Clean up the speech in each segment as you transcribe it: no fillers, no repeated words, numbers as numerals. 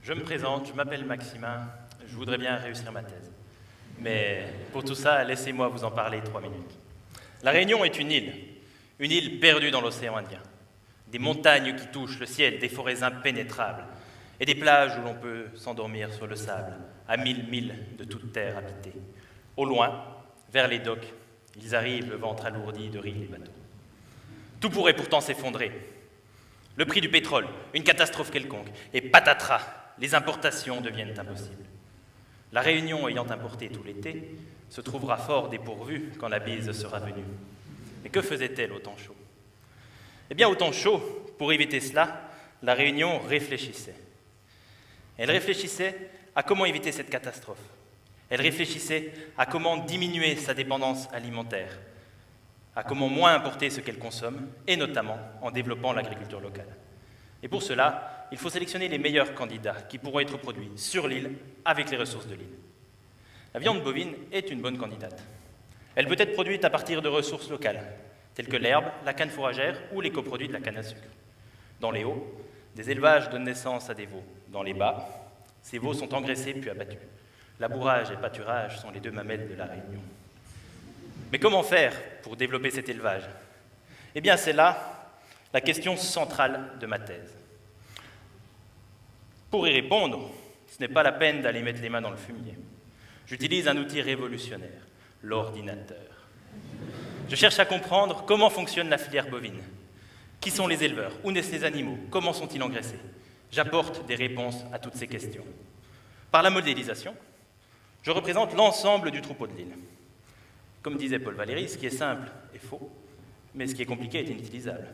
Je me présente, je m'appelle Maximin, je voudrais bien réussir ma thèse. Mais pour tout ça, laissez-moi vous en parler 3 minutes. La Réunion est une île perdue dans l'océan Indien. Des montagnes qui touchent le ciel, des forêts impénétrables, et des plages où l'on peut s'endormir sur le sable, à 1000 milles de toute terre habitée. Au loin, vers les docks, ils arrivent, le ventre alourdi de riz les bateaux. Tout pourrait pourtant s'effondrer. Le prix du pétrole, une catastrophe quelconque, et patatras, les importations deviennent impossibles. La Réunion ayant importé tout l'été, se trouvera fort dépourvue quand la bise sera venue. Mais que faisait-elle au temps chaud? Eh bien, au temps chaud, pour éviter cela, la Réunion réfléchissait. Elle réfléchissait à comment éviter cette catastrophe. Elle réfléchissait à comment diminuer sa dépendance alimentaire, à comment moins importer ce qu'elle consomme, et notamment en développant l'agriculture locale. Et pour cela, il faut sélectionner les meilleurs candidats qui pourront être produits sur l'île avec les ressources de l'île. La viande bovine est une bonne candidate. Elle peut être produite à partir de ressources locales, telles que l'herbe, la canne fourragère ou les coproduits de la canne à sucre. Dans les hauts, des élevages donnent naissance à des veaux. Dans les bas, ces veaux sont engraissés puis abattus. Labourage et pâturage sont les 2 mamelles de la Réunion. Mais comment faire pour développer cet élevage? Eh bien, c'est là la question centrale de ma thèse. Pour y répondre, ce n'est pas la peine d'aller mettre les mains dans le fumier. J'utilise un outil révolutionnaire, l'ordinateur. Je cherche à comprendre comment fonctionne la filière bovine. Qui sont les éleveurs? Où naissent les animaux? Comment sont-ils engraissés? J'apporte des réponses à toutes ces questions. Par la modélisation, je représente l'ensemble du troupeau de l'île. Comme disait Paul Valéry, ce qui est simple est faux, mais ce qui est compliqué est inutilisable.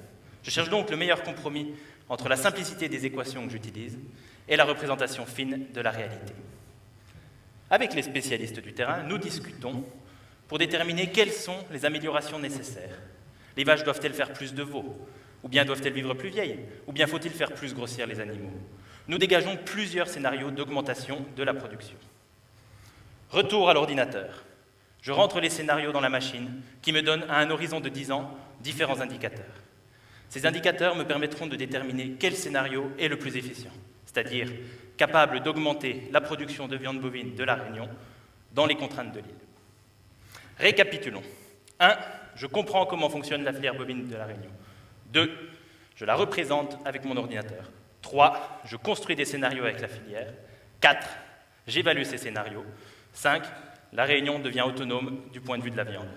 Je cherche donc le meilleur compromis entre la simplicité des équations que j'utilise et la représentation fine de la réalité. Avec les spécialistes du terrain, nous discutons pour déterminer quelles sont les améliorations nécessaires. Les vaches doivent-elles faire plus de veaux? Ou bien doivent-elles vivre plus vieilles? Ou bien faut-il faire plus grossir les animaux? Nous dégageons plusieurs scénarios d'augmentation de la production. Retour à l'ordinateur. Je rentre les scénarios dans la machine qui me donne à un horizon de 10 ans différents indicateurs. Ces indicateurs me permettront de déterminer quel scénario est le plus efficient, c'est-à-dire capable d'augmenter la production de viande bovine de la Réunion dans les contraintes de l'île. Récapitulons. 1. Je comprends comment fonctionne la filière bovine de la Réunion. 2. Je la représente avec mon ordinateur. 3. Je construis des scénarios avec la filière. 4. J'évalue ces scénarios. 5. La Réunion devient autonome du point de vue de la viande.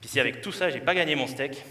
Puis si avec tout ça, j'ai pas gagné mon steak,